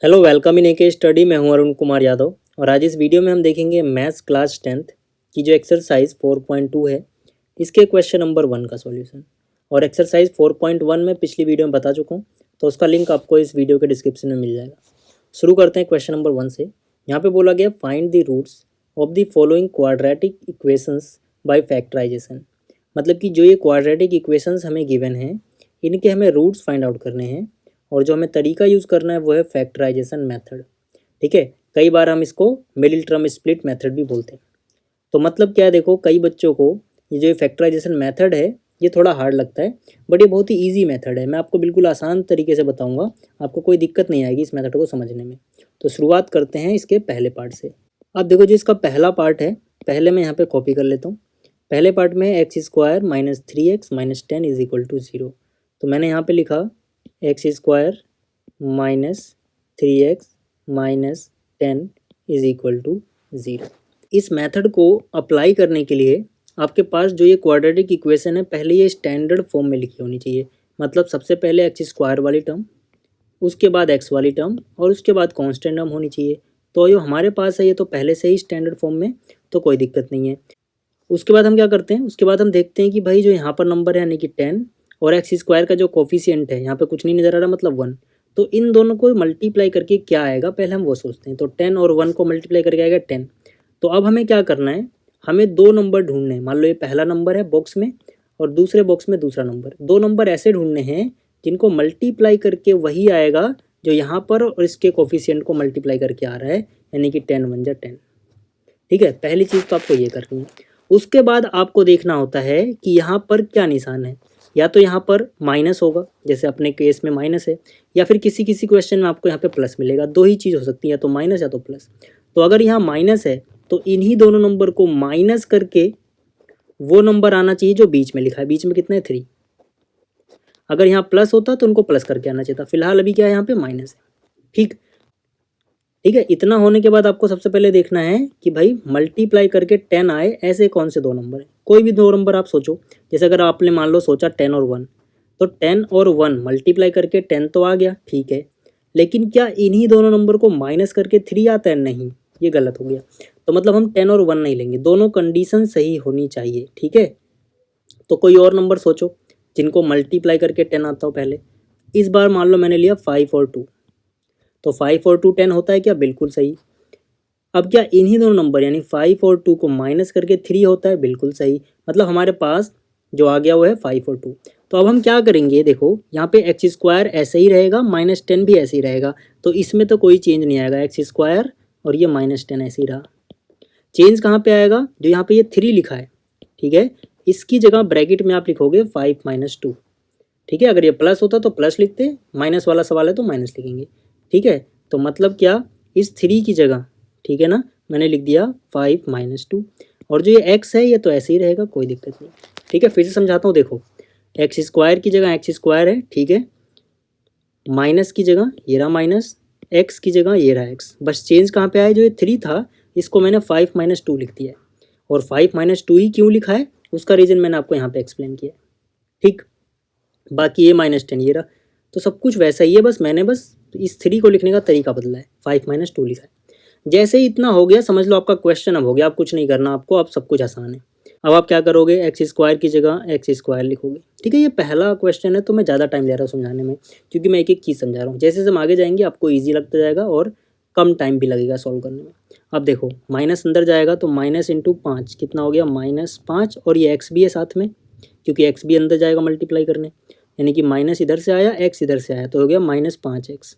Hello welcome in AK study. मैं हूं अरुण कुमार यादव और आज इस वीडियो में हम देखेंगे मैथ्स क्लास 10th की जो एक्सरसाइज 4.2 है इसके क्वेश्चन नंबर 1 का सॉल्यूशन। और एक्सरसाइज 4.1 में पिछली वीडियो में बता चुका हूं, तो उसका लिंक आपको इस वीडियो के डिस्क्रिप्शन में मिल जाएगा। शुरू करते हैं क्वेश्चन नंबर 1 से। यहाँ पे बोला गया find the roots of the following quadratic equations by factorisation. मतलब कि जो ये क्वाड्रेटिक इक्वेशंस हमें गिवन हैं इनके हमें रूट्स फाइंड आउट करने हैं और जो हमें तरीका यूज़ करना है वो है फैक्टराइजेशन मेथड। ठीक है, कई बार हम इसको मिडिल टर्म स्प्लिट मेथड भी बोलते हैं। तो मतलब क्या है, देखो कई बच्चों को ये जो फैक्टराइजेशन मेथड है ये थोड़ा हार्ड लगता है, बट ये बहुत ही ईजी मेथड है। मैं आपको बिल्कुल आसान तरीके से बताऊंगा, आपको कोई दिक्कत नहीं आएगी इस मेथड को समझने में। तो शुरुआत करते हैं इसके पहले पार्ट से। अब देखो जो इसका पहला पार्ट है, पहले मैं यहाँ पे कॉपी कर लेता हूँ। पहले पार्ट में x square minus 3x minus 10 is equal to 0। तो मैंने यहाँ पे लिखा x square minus 3x minus 10 is equal to 0। इस मेथड को अप्लाई करने के लिए आपके पास जो ये क्वाड्रेटिक इक्वेशन है पहले ये स्टैंडर्ड फॉर्म में लिखी होनी चाहिए। मतलब सबसे पहले एक्स स्क्वायर वाली टर्म, उसके बाद एक्स वाली टर्म और उसके बाद कांस्टेंट टर्म होनी चाहिए। तो जो हमारे पास है ये तो पहले से ही स्टैंडर्ड फॉर्म में, तो कोई दिक्कत नहीं है। उसके बाद हम क्या करते हैं, उसके बाद हम देखते हैं कि भाई जो यहाँ पर नंबर है यानी कि 10 और एक्स स्क्वायर का जो कोफिशिएंट है यहाँ पे कुछ नहीं नज़र आ रहा, मतलब 1। तो इन दोनों को मल्टीप्लाई करके क्या आएगा पहले हम वो सोचते हैं। तो 10 और 1 को मल्टीप्लाई करके आएगा 10। तो अब हमें क्या करना है, हमें दो नंबर ढूंढने हैं। मान लो ये पहला नंबर है बॉक्स में और दूसरे बॉक्स में दूसरा नंबर। दो नंबर ऐसे ढूंढने हैं जिनको मल्टीप्लाई करके वही आएगा जो यहाँ पर और इसके कोफिशिएंट को मल्टीप्लाई करके आ रहा है, यानी कि 10 1 जा 10। ठीक है, पहली चीज़ तो आपको ये करनी है। उसके बाद आपको देखना होता है कि यहाँ पर क्या निशान है। या तो यहाँ पर माइनस होगा, जैसे अपने केस में माइनस है, या फिर किसी किसी क्वेश्चन में आपको यहाँ पे प्लस मिलेगा। दो ही चीज़ हो सकती है, या तो माइनस या तो प्लस। तो अगर यहाँ माइनस है तो इन्हीं दोनों नंबर को माइनस करके वो नंबर आना चाहिए जो बीच में लिखा है। बीच में कितना है 3। अगर यहाँ प्लस होता तो उनको प्लस करके आना चाहिए था। फिलहाल अभी क्या है, यहाँ पे माइनस है। ठीक है, इतना होने के बाद आपको सबसे पहले देखना है कि भाई मल्टीप्लाई करके 10 आए ऐसे कौन से दो नंबर हैं। कोई भी दो नंबर आप सोचो। जैसे अगर आपने मान लो सोचा 10 और 1, तो 10 और 1 मल्टीप्लाई करके 10 तो आ गया, ठीक है। लेकिन क्या इन्हीं दोनों नंबर को माइनस करके 3 आता है? नहीं, ये गलत हो गया। तो मतलब हम 10 और 1 नहीं लेंगे, दोनों कंडीशन सही होनी चाहिए। ठीक है, तो कोई और नंबर सोचो जिनको मल्टीप्लाई करके 10 आता हो पहले। इस बार मान लो मैंने लिया 5 और 2, तो 5 और 2 10 होता है क्या? बिल्कुल सही। अब क्या इन्हीं दोनों नंबर यानी 5 और 2 को माइनस करके 3 होता है? बिल्कुल सही। मतलब हमारे पास जो आ गया वो है 5 और 2। तो अब हम क्या करेंगे, देखो यहाँ पे एक्स स्क्वायर ऐसे ही रहेगा, माइनस 10 भी ऐसे ही रहेगा। तो इसमें तो कोई चेंज नहीं आएगा। एक्स स्क्वायर और ये माइनस 10 ऐसे ही रहा। चेंज कहाँ पे आएगा? जो यहाँ पे ये 3 लिखा है, ठीक है, इसकी जगह ब्रैकेट में आप लिखोगे 5 माइनस 2। ठीक है, अगर ये प्लस होता तो प्लस लिखते, माइनस वाला सवाल है तो माइनस लिखेंगे। ठीक है, तो मतलब क्या, इस 3 की जगह, ठीक है ना, मैंने लिख दिया 5 माइनस 2। और जो ये x है ये तो ऐसे ही रहेगा, कोई दिक्कत नहीं। ठीक है, फिर से समझाता हूँ। देखो एक्स स्क्वायर की जगह एक्स स्क्वायर है, ठीक है, माइनस की जगह ये रहा माइनस, एक्स की जगह ये रहा एक्स। बस चेंज कहाँ पे आया, जो ये 3 था इसको मैंने 5 माइनस 2 लिख दिया है। और 5 माइनस 2 ही क्यों लिखा है उसका रीज़न मैंने आपको यहाँ पे एक्सप्लेन किया है। ठीक, बाकी ये माइनस 10 ये रहा, तो सब कुछ वैसा ही है, बस मैंने इस 3 को लिखने का तरीका बदला है, 5 माइनस 2 लिखा है। जैसे ही इतना हो गया समझ लो आपका क्वेश्चन अब हो गया। अब कुछ नहीं करना आपको, अब सब कुछ आसान है। अब आप क्या करोगे, एक्स स्क्वायर की जगह एक्स स्क्वायर लिखोगे। ठीक है, ये पहला क्वेश्चन है तो मैं ज़्यादा टाइम ले रहा हूँ समझाने में, क्योंकि मैं एक एक चीज़ समझा रहा हूँ। जैसे हम आगे जाएंगे आपको ईजी लगता जाएगा और कम टाइम भी लगेगा सॉल्व करने में। अब देखो माइनस अंदर जाएगा तो माइनस इंटू 5 कितना हो गया, -5। और ये एक्स भी है साथ में, क्योंकि एक्स भी अंदर जाएगा मल्टीप्लाई करने, यानी कि माइनस इधर से आया एक्स इधर से आया तो हो गया -5x।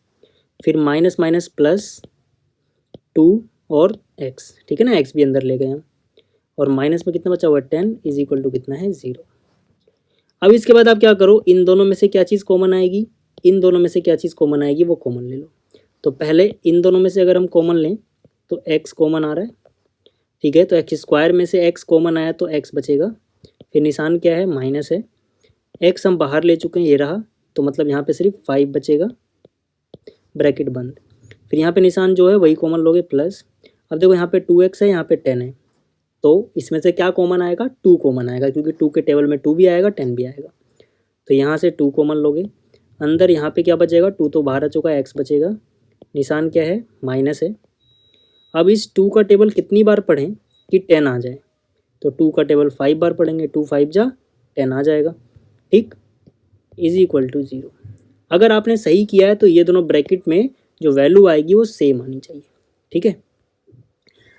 फिर माइनस माइनस प्लस 2 और x, ठीक है ना, x भी अंदर ले गए हम। और माइनस में कितना बचा हुआ है 10 इज इक्वल टू कितना है 0। अब इसके बाद आप क्या करो, इन दोनों में से क्या चीज़ कॉमन आएगी, इन दोनों में से क्या चीज़ कॉमन आएगी वो कॉमन ले लो। तो पहले इन दोनों में से अगर हम कॉमन लें तो x कॉमन आ रहा है, ठीक है, तो एक्स स्क्वायर में से x कॉमन आया तो x बचेगा। फिर निशान क्या है, माइनस है। x हम बाहर ले चुके हैं, ये रहा, तो मतलब यहाँ पे सिर्फ 5 बचेगा, ब्रैकेट बंद। फिर यहाँ पे निशान जो है वही कॉमन लोगे, प्लस। अब देखो यहाँ पे 2x है, यहाँ पे 10 है, तो इसमें से क्या कॉमन आएगा, 2 कॉमन आएगा, क्योंकि 2 के टेबल में 2 भी आएगा 10 भी आएगा। तो यहाँ से 2 कॉमन लोगे, अंदर यहाँ पे क्या बचेगा, 2 तो बाहर आ चुका है, x बचेगा। निशान क्या है, माइनस है। अब इस 2 का टेबल कितनी बार पढ़ें कि 10 आ जाए, तो 2 का टेबल 5 बार पढ़ेंगे, 2 5 जा 10 आ जाएगा, ठीक, इज इक्वल टू 0। अगर आपने सही किया है तो ये दोनों ब्रैकेट में जो वैल्यू आएगी वो सेम आनी चाहिए, ठीक है।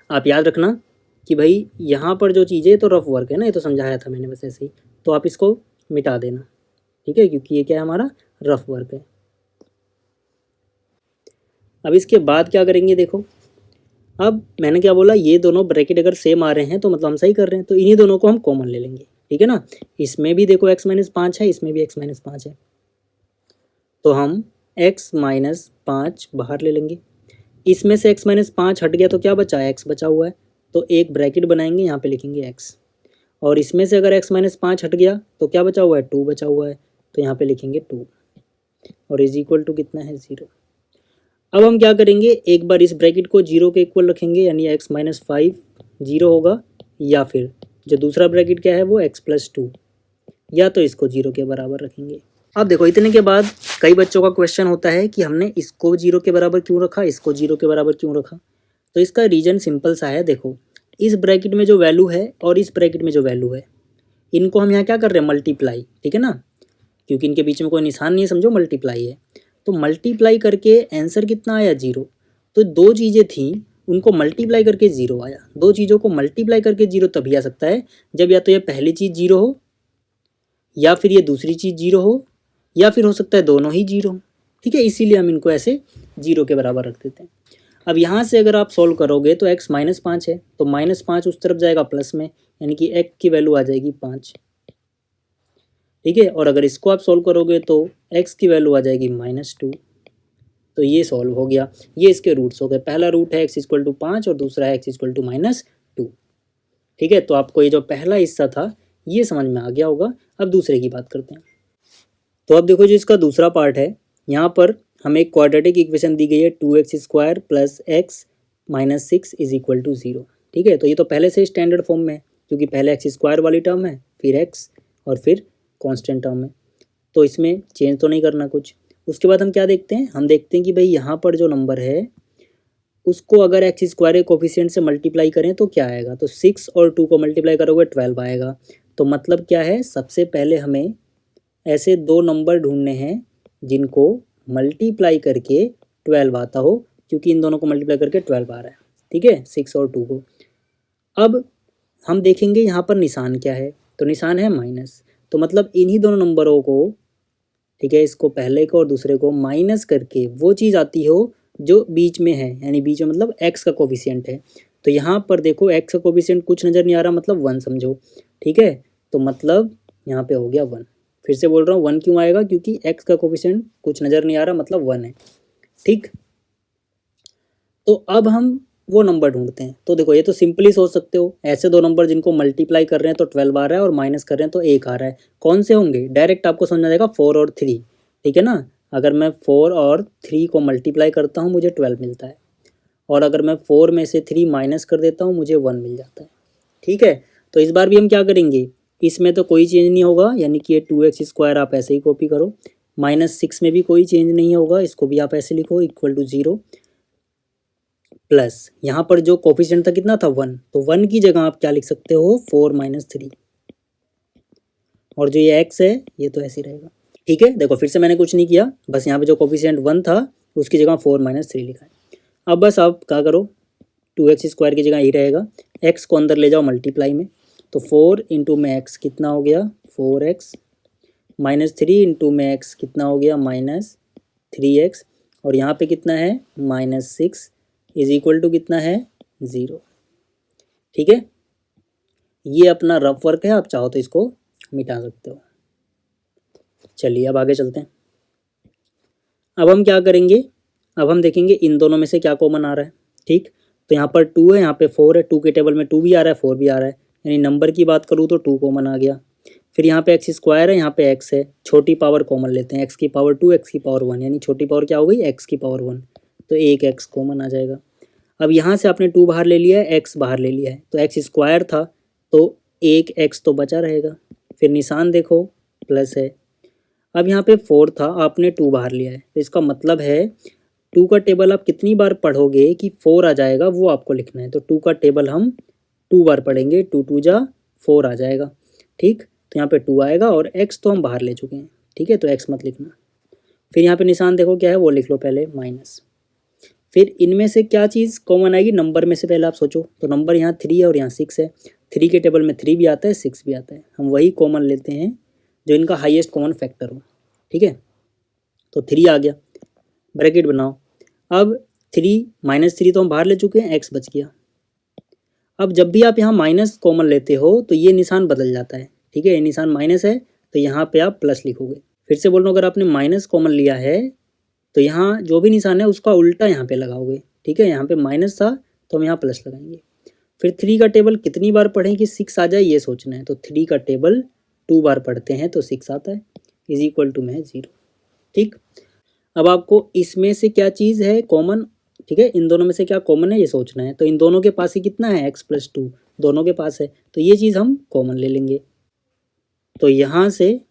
आप याद रखना कि भाई यहाँ पर जो चीज़ें तो रफ वर्क है ना, ये तो समझाया था मैंने बस ऐसे ही, तो आप इसको मिटा देना, ठीक है, क्योंकि ये क्या है, हमारा रफ वर्क है। अब इसके बाद क्या करेंगे, देखो अब मैंने क्या बोला, ये दोनों ब्रैकेट अगर सेम आ रहे हैं तो मतलब हम सही कर रहे हैं, तो इन्हीं दोनों को हम कॉमन ले लेंगे, ठीक है ना। इसमें भी देखो x-5 है, इसमें भी x-5 है, तो हम x-5 बाहर ले लेंगे। इसमें से x-5 हट गया तो क्या बचा है, x बचा हुआ है, तो एक ब्रैकेट बनाएंगे, यहाँ पे लिखेंगे x। और इसमें से अगर x-5 हट गया तो क्या बचा हुआ है, 2 बचा हुआ है, तो यहाँ पे लिखेंगे 2 और इज इक्वल टू कितना है, 0। अब हम क्या करेंगे, एक बार इस ब्रैकेट को 0 के इक्वल रखेंगे, यानी x-5 0 होगा, या फिर जो दूसरा ब्रैकेट क्या है वो x+2, या तो इसको 0 के बराबर रखेंगे। अब देखो इतने के बाद कई बच्चों का क्वेश्चन होता है कि हमने इसको 0 के बराबर क्यों रखा, इसको 0 के बराबर क्यों रखा। तो इसका रीज़न सिंपल सा है, देखो इस ब्रैकेट में जो वैल्यू है और इस ब्रैकेट में जो वैल्यू है, इनको हम यहाँ क्या कर रहे हैं, मल्टीप्लाई, ठीक है ना, क्योंकि इनके बीच में कोई निशान नहीं है, समझो मल्टीप्लाई है। तो मल्टीप्लाई करके आंसर कितना आया, 0। तो दो चीज़ें थी, उनको मल्टीप्लाई करके 0 आया। दो चीज़ों को मल्टीप्लाई करके 0 तभी आ सकता है जब या तो ये पहली चीज़ 0 हो, या फिर ये दूसरी चीज़ 0 हो, या फिर हो सकता है दोनों ही 0 हो, ठीक है। इसीलिए हम इनको ऐसे 0 के बराबर रख देते हैं। अब यहाँ से अगर आप सॉल्व करोगे तो x-5 है, तो -5 उस तरफ जाएगा प्लस में, यानी कि x की वैल्यू आ जाएगी 5, ठीक है। और अगर इसको आप सॉल्व करोगे तो x की वैल्यू आ जाएगी -2, तो ये सॉल्व हो गया। ये इसके रूट्स हो गए, पहला रूट है x=5 और दूसरा है x=-2, ठीक है। तो आपको ये जो पहला हिस्सा था ये समझ में आ गया होगा। अब दूसरे की बात करते हैं। तो अब देखो जो इसका दूसरा पार्ट है, यहाँ पर हमें एक क्वाड्रेटिक इक्वेशन दी गई है, 2x² + x - 6 = 0, ठीक है। तो ये तो पहले से स्टैंडर्ड फॉर्म में है, क्योंकि पहले x² वाली टर्म है, फिर x और फिर कांस्टेंट टर्म है, तो इसमें चेंज तो नहीं करना कुछ। उसके बाद हम क्या देखते हैं, हम देखते हैं कि भाई यहाँ पर जो नंबर है उसको अगर x² के कोफिशिएंट से मल्टीप्लाई करें तो क्या आएगा, तो 6 और 2 को मल्टीप्लाई करोगे 12 आएगा। तो मतलब क्या है, सबसे पहले हमें ऐसे दो नंबर ढूंढने हैं जिनको मल्टीप्लाई करके 12 आता हो, क्योंकि इन दोनों को मल्टीप्लाई करके 12 आ रहा है, ठीक है, 6 और 2 को। अब हम देखेंगे यहाँ पर निशान क्या है, तो निशान है माइनस, तो मतलब इन्हीं दोनों नंबरों को, ठीक है, इसको पहले को और दूसरे को माइनस करके वो चीज़ आती हो जो बीच में है, यानी बीच में मतलब x का कोफिशिएंट है। तो यहाँ पर देखो x का कोफिशिएंट कुछ नज़र नहीं आ रहा, मतलब 1 समझो, ठीक है। तो मतलब यहाँ पे हो गया 1। फिर से बोल रहा हूँ 1 क्यों आएगा, क्योंकि x का कोफिशिएंट कुछ नज़र नहीं आ रहा, मतलब 1 है, ठीक। तो अब हम वो नंबर ढूंढते हैं। तो देखो ये तो सिंपली सोच सकते हो, ऐसे दो नंबर जिनको मल्टीप्लाई कर रहे हैं तो 12 आ रहा है और माइनस कर रहे हैं तो 1 आ रहा है, कौन से होंगे, डायरेक्ट आपको समझ आ जाएगा, 4 और 3, ठीक है ना। अगर मैं 4 और 3 को मल्टीप्लाई करता हूँ मुझे 12 मिलता है, और अगर मैं 4 में से 3 माइनस कर देता हूँ मुझे 1 मिल जाता है, ठीक है। तो इस बार भी हम क्या करेंगे, इसमें तो कोई चेंज नहीं होगा, यानी कि ये 2x² आप ऐसे ही कॉपी करो, -6 में भी कोई चेंज नहीं होगा, इसको भी आप ऐसे लिखो =0, प्लस यहाँ पर जो कोफिशिएंट था कितना था, 1, तो 1 की जगह आप क्या लिख सकते हो, 4 - 3, और जो ये x है ये तो ऐसे ही रहेगा, ठीक है। देखो फिर से मैंने कुछ नहीं किया, बस यहाँ पे जो कोफिशिएंट 1 था उसकी जगह 4 - 3 लिखा है। अब बस आप क्या करो, 2x² की जगह ही रहेगा, x को अंदर ले जाओ मल्टीप्लाई में, तो 4 इंटू में x कितना हो गया, 4x, -3 इंटू में x कितना हो गया, -3x, और यहाँ पे कितना है, -6 = कितना है, 0, ठीक है। ये अपना रफ वर्क है, आप चाहो तो इसको मिटा सकते हो। चलिए अब आगे चलते हैं। अब हम क्या करेंगे, अब हम देखेंगे इन दोनों में से क्या कॉमन आ रहा है, ठीक। तो यहाँ पर 2 है, यहाँ पे 4 है, 2 के टेबल में 2 भी आ रहा है, 4 भी आ रहा है, यानी नंबर की बात करूँ तो 2 कॉमन आ गया। फिर यहाँ पे x² है, यहाँ पे x है, छोटी पावर कॉमन लेते हैं, x⁻², x⁻1, यानी छोटी पावर क्या हो गई, x⁻1, तो एक x कॉमन आ जाएगा। अब यहाँ से आपने 2 बाहर ले लिया है, x बाहर ले लिया है, तो x² था तो एक x तो बचा रहेगा, फिर निशान देखो प्लस है। अब यहाँ पे 4 था, आपने 2 बाहर लिया है, तो इसका मतलब है 2 का टेबल आप कितनी बार पढ़ोगे कि 4 आ जाएगा वो आपको लिखना है। तो 2 का टेबल हम 2 बार पढ़ेंगे, 2 2 जा 4 आ जाएगा। ठीक, तो यहाँ पे 2 आएगा और x तो हम बाहर ले चुके हैं। ठीक है, तो x मत लिखना। फिर यहाँ पे निशान देखो क्या है वो लिख लो पहले माइनस। फिर इनमें से क्या चीज़ कॉमन आएगी, नंबर में से पहले आप सोचो। तो नंबर यहाँ 3 है और यहाँ 6 है। 3 के टेबल में 3 भी आता है, 6 भी आता है। हम वही कॉमन लेते हैं जो इनका हाईएस्ट कॉमन फैक्टर हो। ठीक है, तो 3 आ गया, ब्रैकेट बनाओ। अब 3 -3 तो हम बाहर ले चुके हैं, x बच गया। अब जब भी आप यहाँ माइनस कॉमन लेते हो तो ये निशान बदल जाता है। ठीक है, ये निशान माइनस है तो यहाँ पे आप प्लस लिखोगे। फिर से बोल रहा हूँ, अगर आपने माइनस कॉमन लिया है तो यहाँ जो भी निशान है उसका उल्टा यहाँ पे लगाओगे। ठीक है, यहाँ पे माइनस था तो हम यहाँ प्लस लगाएंगे। फिर 3 का टेबल कितनी बार पढ़ें कि 6 आ जाए ये सोचना है। तो 3 का टेबल 2 बार पढ़ते हैं तो 6 आता है, इज इक्वल टू में है 0। ठीक, अब आपको इसमें से क्या चीज़ है कॉमन। ठीक है, इन दोनों में से क्या कॉमन है ये सोचना है। तो इन दोनों के पास ही कितना है, x + 2 दोनों के पास है, तो ये चीज़ हम कॉमन ले लेंगे। तो यहाँ से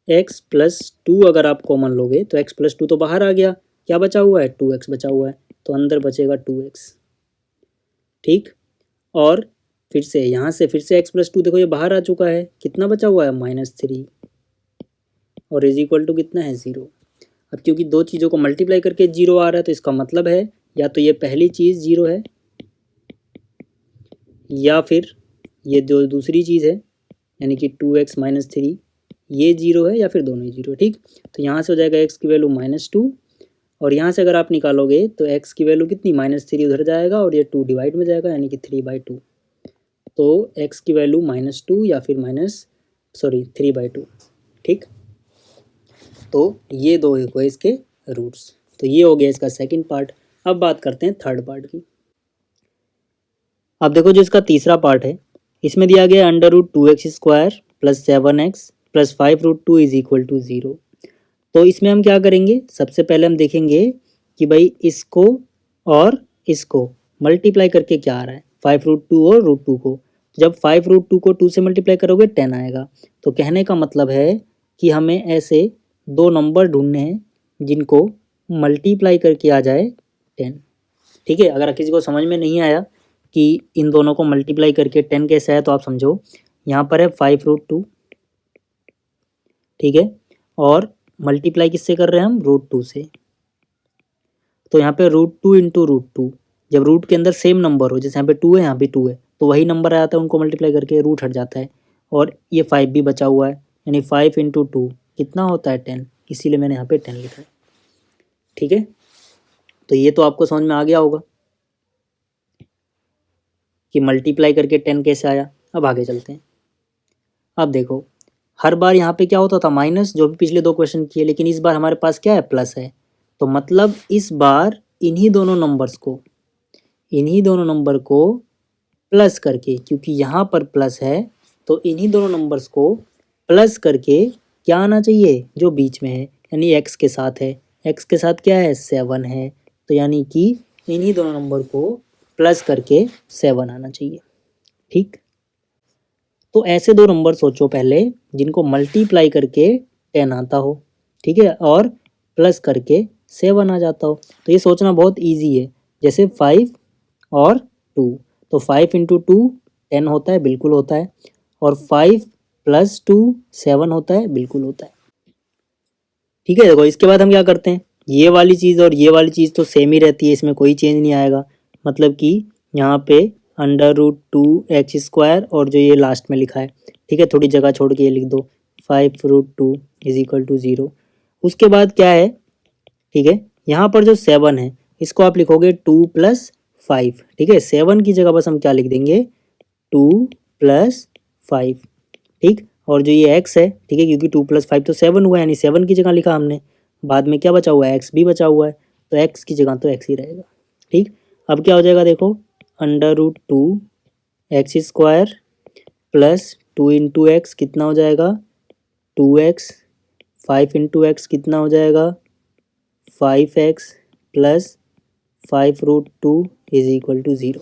x + 2 अगर आप कॉमन लोगे तो x + 2 तो बाहर आ गया, क्या बचा हुआ है, 2x बचा हुआ है, तो अंदर बचेगा 2x। ठीक, और फिर से यहाँ से फिर से x + 2 देखो ये बाहर आ चुका है, कितना बचा हुआ है, -3 और इज इक्वल टू कितना है, 0। अब क्योंकि दो चीज़ों को मल्टीप्लाई करके 0 आ रहा है तो इसका मतलब है या तो ये पहली चीज़ 0 है या फिर ये जो दूसरी चीज़ है यानी कि 2x - 3 ये 0 है या फिर दोनों ही 0 है। ठीक, तो यहाँ से हो जाएगा x की वैल्यू -2 और यहाँ से अगर आप निकालोगे तो x की वैल्यू कितनी, -3 उधर जाएगा और ये 2 डिवाइड में जाएगा यानी कि 3/2। तो x की वैल्यू -2 या फिर 3/2। ठीक, तो ये दो हुए इसके रूट्स। तो ये हो गया इसका सेकंड पार्ट। अब बात करते हैं थर्ड पार्ट की। अब देखो जो इसका तीसरा पार्ट है इसमें दिया गया √2x² + 7x + 5√2 is equal to 0। तो इसमें हम क्या करेंगे, सबसे पहले हम देखेंगे कि भाई इसको और इसको मल्टीप्लाई करके क्या आ रहा है, 5√2 और √2 को। जब 5√2 को 2 से मल्टीप्लाई करोगे 10 आएगा। तो कहने का मतलब है कि हमें ऐसे दो नंबर ढूंढने हैं जिनको मल्टीप्लाई करके आ जाए 10। ठीक है, अगर किसी को समझ में नहीं आया कि इन दोनों को मल्टीप्लाई करके 10 कैसे है तो आप समझो, यहाँ पर है 5√2। ठीक है, और मल्टीप्लाई किससे कर रहे हैं हम, √2 से। तो यहाँ पे √2 × √2, जब रूट के अंदर सेम नंबर हो, जैसे यहाँ पे 2 है यहाँ भी 2 है, तो वही नंबर आ जाता है, उनको मल्टीप्लाई करके रूट हट जाता है। और ये 5 भी बचा हुआ है यानी 5 × 2 कितना होता है, 10, इसीलिए मैंने यहाँ पे 10 लिखा है। ठीक है, तो ये तो आपको समझ में आ गया होगा कि मल्टीप्लाई करके 10 कैसे आया। अब आगे चलते हैं। अब देखो हर बार यहाँ पे क्या होता था, माइनस, जो भी पिछले दो क्वेश्चन किए, लेकिन इस बार हमारे पास क्या है, प्लस है। तो मतलब इस बार इन्हीं दोनों नंबर को प्लस करके, क्योंकि यहाँ पर प्लस है तो इन्हीं दोनों नंबर्स को प्लस करके क्या आना चाहिए, जो बीच में है, यानी x के साथ है। x के साथ क्या है, 7 है, तो यानी कि इन्हीं दोनों नंबर को प्लस करके 7 आना चाहिए। ठीक, तो ऐसे दो नंबर सोचो पहले जिनको मल्टीप्लाई करके 10 आता हो, ठीक है, और प्लस करके 7 आ जाता हो। तो ये सोचना बहुत इजी है, जैसे 5 और 2। तो 5 × 2 10 होता है, बिल्कुल होता है, और 5 + 2 7 होता है, बिल्कुल होता है। ठीक है, देखो इसके बाद हम क्या करते हैं, ये वाली चीज़ और ये वाली चीज़ तो सेम ही रहती है, इसमें कोई चेंज नहीं आएगा। मतलब कि यहाँ पे √2x² और जो ये लास्ट में लिखा है, ठीक है, थोड़ी जगह छोड़ के ये लिख दो, 5√2 इज इक्वल टू 0। उसके बाद क्या है, ठीक है, यहाँ पर जो 7 है इसको आप लिखोगे 2 + 5। ठीक है, 7 की जगह बस हम क्या लिख देंगे, 2 + 5। ठीक, और जो ये x है, ठीक है, क्योंकि 2 + 5 तो 7 हुआ, यानी 7 की जगह लिखा हमने। बाद में क्या बचा हुआ है, x भी बचा हुआ है, तो x की जगह तो x ही रहेगा। ठीक, अब क्या हो जाएगा, देखो √2x² + 2 × x कितना हो जाएगा, 2x, 5 × x कितना हो जाएगा, 5x + 5√2 इज इक्वल टू 0।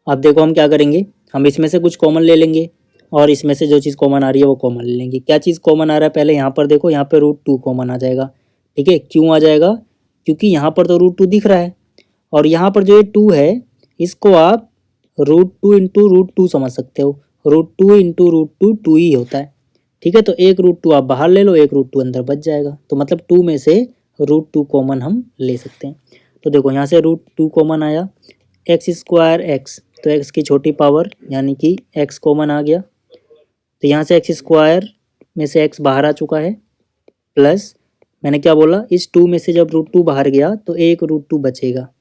अब देखो हम क्या करेंगे, हम इसमें से कुछ कॉमन ले लेंगे और इसमें से जो चीज़ कॉमन आ रही है वो कॉमन ले लेंगे। क्या चीज़ कॉमन आ रहा है, पहले यहाँ पर देखो, यहाँ पे √2 कॉमन आ जाएगा। ठीक है, क्यों आ जाएगा, क्योंकि यहाँ पर तो रूट 2 दिख रहा है और यहाँ पर जो ये 2 है इसको आप रूट 2 इंटू रूट 2 समझ सकते हो। रूट 2 इंटू रूट 2 2 ही होता है, ठीक है। तो एक रूट 2 आप बाहर ले लो, एक रूट 2 अंदर बच जाएगा। तो मतलब 2 में से रूट 2 कॉमन हम ले सकते हैं। तो देखो यहाँ से रूट 2 कॉमन आया, एक्स स्क्वायर एक्स, तो एक्स की छोटी पावर यानी कि एक्स कॉमन आ गया। तो यहाँ से एक्स स्क्वायर में से एक्स बाहर आ चुका है, प्लस मैंने क्या बोला, इस 2 में से जब रूट 2 बाहर गया तो एक रूट 2 बचेगा,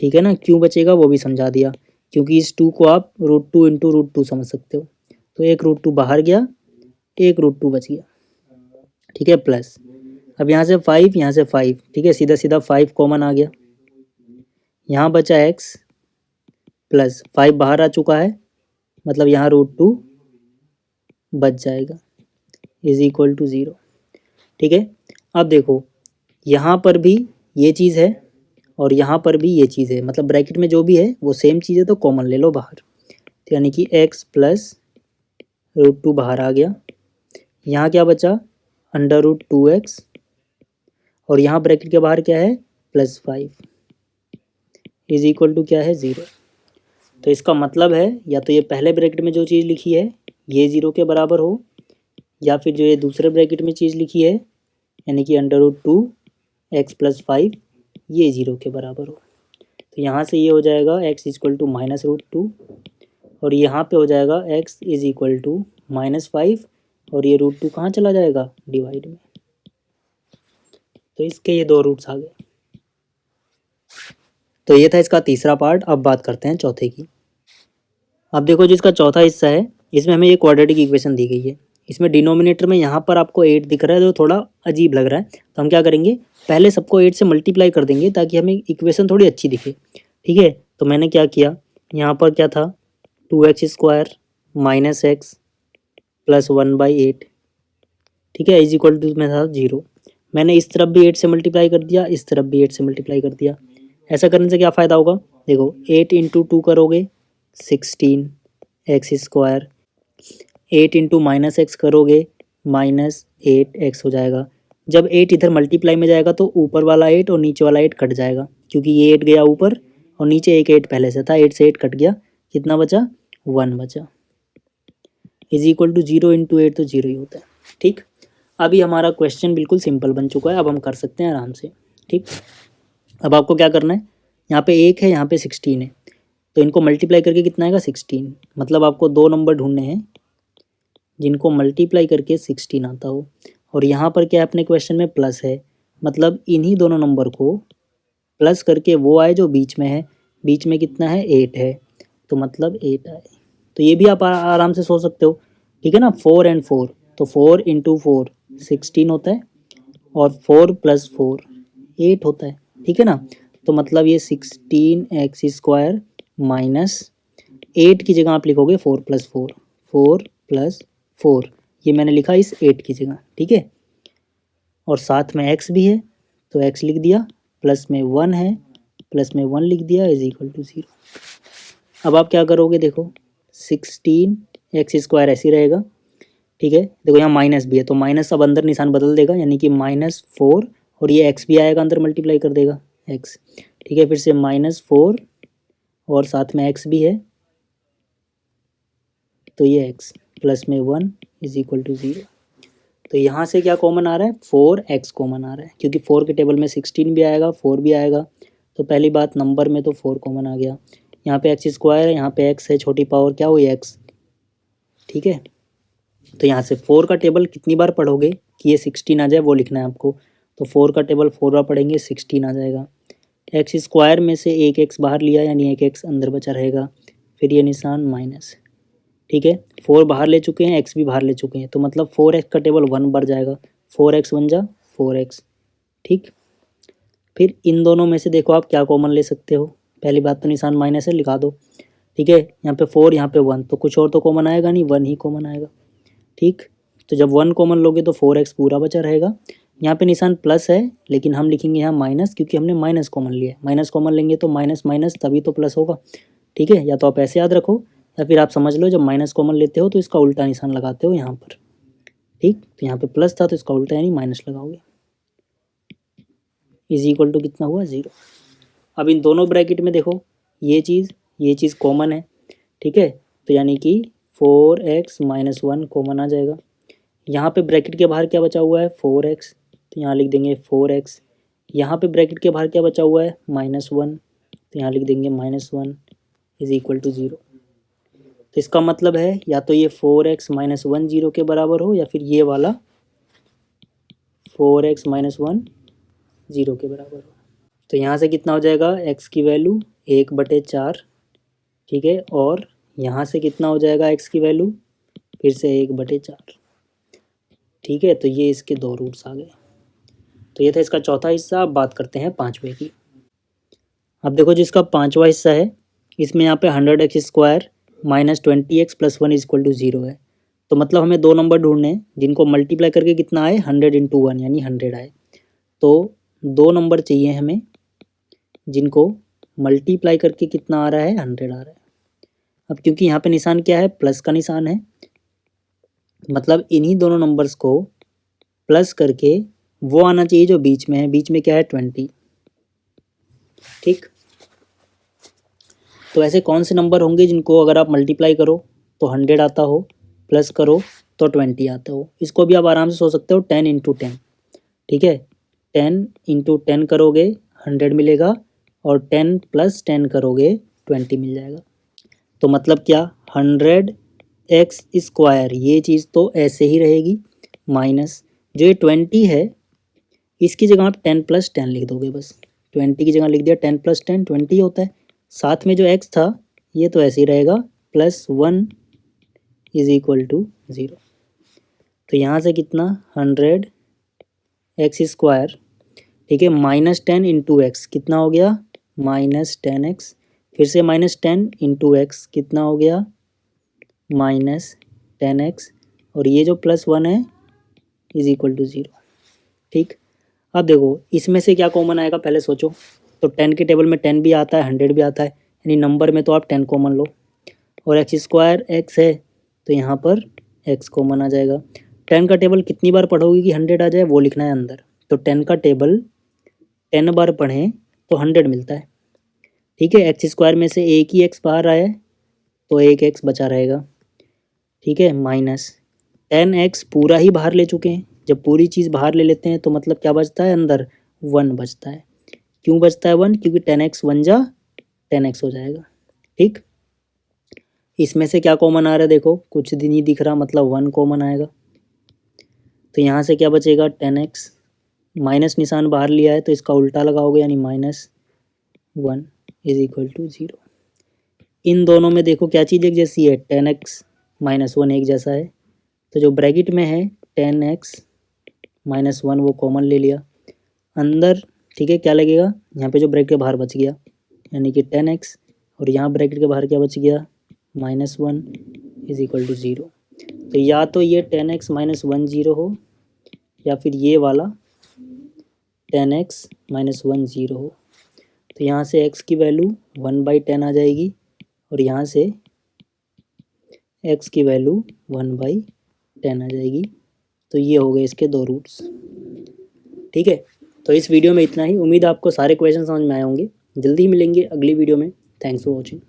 ठीक है ना। क्यों बचेगा वो भी समझा दिया, क्योंकि इस 2 को आप रूट 2 इंटू रूट 2 समझ सकते हो। तो एक रूट 2 बाहर गया, एक रूट 2 बच गया, ठीक है, प्लस अब यहाँ से 5, यहाँ से 5, ठीक है, सीधा सीधा 5 कॉमन आ गया। यहाँ बचा एक्स प्लस 5 बाहर आ चुका है, मतलब यहाँ रूट 2 बच जाएगा, इज इक्वल टू 0, ठीक है। अब देखो यहाँ पर भी ये चीज़ है और यहाँ पर भी ये चीज़ है, मतलब ब्रैकेट में जो भी है वो सेम चीज़ है, तो कॉमन ले लो बाहर। तो यानी कि एक्स प्लस रूट 2 बाहर आ गया। यहाँ क्या बचा, अंडर रूट 2x, और यहाँ ब्रैकेट के बाहर क्या है, +5 इज इक्वल टू क्या है, 0। तो इसका मतलब है या तो ये पहले ब्रैकेट में जो चीज़ लिखी है ये 0 के बराबर हो, या फिर जो ये दूसरे ब्रैकेट में चीज़ लिखी है यानी कि अंडर रूट 2x + 5 ये 0 के बराबर हो। तो यहाँ से ये हो जाएगा x इक्वल टू -√2, और यहाँ पे हो जाएगा x इज इक्वल टू -5, और ये रूट 2 कहाँ चला जाएगा, डिवाइड में। तो इसके ये दो रूट्स आ गए। तो ये था इसका तीसरा पार्ट। अब बात करते हैं चौथे की। अब देखो जिसका चौथा हिस्सा है इसमें हमें ये क्वाड्रेटिक इक्वेशन दी गई है। इसमें डिनोमिनेटर में यहाँ पर आपको 8 दिख रहा है जो थोड़ा अजीब लग रहा है, तो हम क्या करेंगे, पहले सबको 8 से मल्टीप्लाई कर देंगे ताकि हमें इक्वेशन थोड़ी अच्छी दिखे, ठीक है। तो मैंने क्या किया, यहाँ पर क्या था, 2x² - x + 1/8, ठीक है, इज इक्वल टू में था 0। मैंने इस तरफ भी 8 से मल्टीप्लाई कर दिया, इस तरफ भी 8 से मल्टीप्लाई कर दिया। ऐसा करने से क्या फ़ायदा होगा, देखो 8 इंटू 2 करोगे 16x², 8 इंटू -x करोगे -8x हो जाएगा। जब 8 इधर मल्टीप्लाई में जाएगा तो ऊपर वाला 8 और नीचे वाला 8 कट जाएगा, क्योंकि ये 8 गया ऊपर और नीचे एक 8 पहले से था, 8 से 8 कट गया, कितना बचा, 1 बचा, इज इक्वल टू 0 इंटू 8, तो 0 ही होता है, ठीक। अभी हमारा क्वेश्चन बिल्कुल सिंपल बन चुका है, अब हम कर सकते हैं आराम से, ठीक। अब आपको क्या करना है, यहाँ पे 1 है, यहाँ पे 16 है, तो इनको मल्टीप्लाई करके कितना आएगा, 16। मतलब आपको दो नंबर ढूंढने हैं जिनको मल्टीप्लाई करके 16 आता हो, और यहाँ पर क्या है, अपने क्वेश्चन में प्लस है, मतलब इन्हीं दोनों नंबर को प्लस करके वो आए जो बीच में है। बीच में कितना है, 8 है, तो मतलब 8 आए। तो ये भी आप आराम से सोच सकते हो, ठीक है ना। 4 और 4, तो 4 इंटू 4 16 होता है, और 4 + 4 8 होता है, ठीक है ना। तो मतलब ये 16x² - 8 की जगह आप लिखोगे 4 + 4, 4 + 4, ये मैंने लिखा इस 8 की जगह, ठीक है। और साथ में x भी है, तो x लिख दिया, प्लस में 1 है, प्लस में 1 लिख दिया, इज इक्वल टू 0। अब आप क्या करोगे, देखो 16x² ऐसे ही रहेगा, ठीक है। देखो यहाँ माइनस भी है, तो माइनस अब अंदर निशान बदल देगा, यानी कि -4, और ये x भी आएगा अंदर, मल्टीप्लाई कर देगा x, ठीक है। फिर से -4 और साथ में x भी है, तो ये x प्लस में 1 इज इक्वल टू 0। तो यहाँ से क्या कॉमन आ रहा है, 4x कॉमन आ रहा है, क्योंकि 4 के टेबल में 16 भी आएगा, 4 भी आएगा। तो पहली बात नंबर में तो 4 कॉमन आ गया। यहाँ पे x² है, यहाँ पे x है, छोटी पावर क्या हुई, x, ठीक है। तो यहाँ से 4 का टेबल कितनी बार पढ़ोगे कि ये 16 आ जाए, वो लिखना है आपको। तो 4 का टेबल 4 बार पढ़ेंगे, 16 आ जाएगा। x² में से एक x बाहर लिया, यानी एक x अंदर बचा रहेगा, फिर ये निशान माइनस, ठीक है। 4 बाहर ले चुके हैं, x भी बाहर ले चुके हैं, तो मतलब 4x का टेबल 1 बढ़ जाएगा, 4x बन जा 4x, ठीक। फिर इन दोनों में से देखो आप क्या कॉमन ले सकते हो। पहली बात तो निशान माइनस है, लिखा दो, ठीक है। यहाँ पे 4, यहाँ पे 1, तो कुछ और तो कॉमन आएगा नहीं, 1 ही कॉमन आएगा, ठीक। तो जब 1 कॉमन लोगे तो 4x पूरा बचा रहेगा। यहाँ पे निशान प्लस है, लेकिन हम लिखेंगे यहाँ माइनस, क्योंकि हमने माइनस कॉमन लिया है। माइनस कॉमन लेंगे तो माइनस माइनस तभी तो प्लस होगा, ठीक है। या तो आप ऐसे याद रखो, या फिर आप समझ लो जब माइनस कॉमन लेते हो तो इसका उल्टा निशान लगाते हो यहाँ पर, ठीक। तो यहाँ पे प्लस था तो इसका उल्टा यानी माइनस लगाओगे, इज इक्वल टू कितना हुआ 0। अब इन दोनों ब्रैकेट में देखो ये चीज़ कॉमन है, ठीक है, तो यानी कि 4x माइनस 1 कॉमन आ जाएगा। यहाँ पे ब्रैकेट के बाहर क्या बचा हुआ है 4x, तो यहाँ लिख देंगे 4x। यहाँ पे ब्रैकेट के बाहर क्या बचा हुआ है -1, तो यहाँ लिख देंगे -1 इज इक्वल टू 0। तो इसका मतलब है या तो ये 4x माइनस 1 0 के बराबर हो या फिर ये वाला 4x माइनस 1 0 के बराबर हो। तो यहाँ से कितना हो जाएगा x की वैल्यू 1/4, ठीक है, और यहाँ से कितना हो जाएगा x की वैल्यू फिर से 1/4, ठीक है। तो ये इसके 2 रूट्स आ गए। तो ये था इसका चौथा हिस्सा। अब बात करते हैं पांचवे की। अब देखो जिसका पांचवा हिस्सा है इसमें यहाँ पे 100x² minus 20x plus 1 is equal to 0 है। तो मतलब हमें 2 नंबर ढूंढने हैं जिनको मल्टीप्लाई करके कितना आए 100 × 1 यानी 100 आए। तो 2 नंबर चाहिए हमें जिनको मल्टीप्लाई करके कितना आ रहा है 100 आ रहा है। अब क्योंकि यहाँ पे निशान क्या है प्लस का निशान है, मतलब इन्हीं दोनों नंबर्स को प्लस करके वो आना चाहिए जो बीच में है। बीच में क्या है 20, ठीक। तो ऐसे कौन से नंबर होंगे जिनको अगर आप मल्टीप्लाई करो तो 100 आता हो, प्लस करो तो 20 आता हो। इसको भी आप आराम से सोच सकते हो 10 × 10, ठीक है। 10 × 10 करोगे 100 मिलेगा और 10 + 10 करोगे 20 मिल जाएगा। तो मतलब क्या 100x² ये चीज़ तो ऐसे ही रहेगी, माइनस जो ये 20 है इसकी जगह आप 10 + 10 लिख दोगे। बस 20 की जगह लिख दिया 10 + 10 20 होता है। साथ में जो x था ये तो ऐसे ही रहेगा +1 इज इक्वल टू 0। तो यहाँ से कितना 100x², ठीक है, -10 × x कितना हो गया -10x, फिर से -10 × x कितना हो गया -10x, और ये जो +1 है इज इक्वल टू 0, ठीक। अब देखो इसमें से क्या कॉमन आएगा पहले सोचो। तो 10 के टेबल में 10 भी आता है 100 भी आता है, यानी नंबर में तो आप 10 कॉमन लो, और x² x है तो यहाँ पर x कॉमन आ जाएगा। 10 का टेबल कितनी बार पढ़ोगे कि 100 आ जाए वो लिखना है अंदर। तो 10 का टेबल 10 बार पढ़ें तो 100 मिलता है, ठीक है। x² में से एक ही x बाहर आया है तो एक x बचा रहेगा, ठीक है, -10x पूरा ही बाहर ले चुके हैं। जब पूरी चीज़ बाहर ले लेते हैं तो मतलब क्या बचता है अंदर 1 बचता है। क्यों बचता है 1? क्योंकि 10x 1 जा 10x हो जाएगा, ठीक। इसमें से क्या कॉमन आ रहा है देखो, कुछ दिन ही दिख रहा, मतलब 1 कॉमन आएगा। तो यहाँ से क्या बचेगा 10x, माइनस निशान बाहर लिया है तो इसका उल्टा लगाओगे यानी -1 इज इक्वल टू 0। इन दोनों में देखो क्या चीज़ एक जैसी है 10x -1 एक जैसा है। तो जो ब्रैकेट में है 10x -1 वो कॉमन ले लिया अंदर, ठीक है। क्या लगेगा यहाँ पे जो ब्रैकेट के बाहर बच गया यानी कि 10x, और यहाँ ब्रैकेट के बाहर क्या बच गया -1 इज इक्वल टू 0। तो या तो ये 10x -1 0 हो या फिर ये वाला 10x -1 0 हो। तो यहाँ से x की वैल्यू 1/10 आ जाएगी और यहाँ से x की वैल्यू 1/10 आ जाएगी। तो ये हो गए इसके 2 रूट्स, ठीक है। तो इस वीडियो में इतना ही। उम्मीद है आपको सारे क्वेश्चन समझ में आए होंगे। जल्दी ही मिलेंगे अगली वीडियो में। Thanks for watching.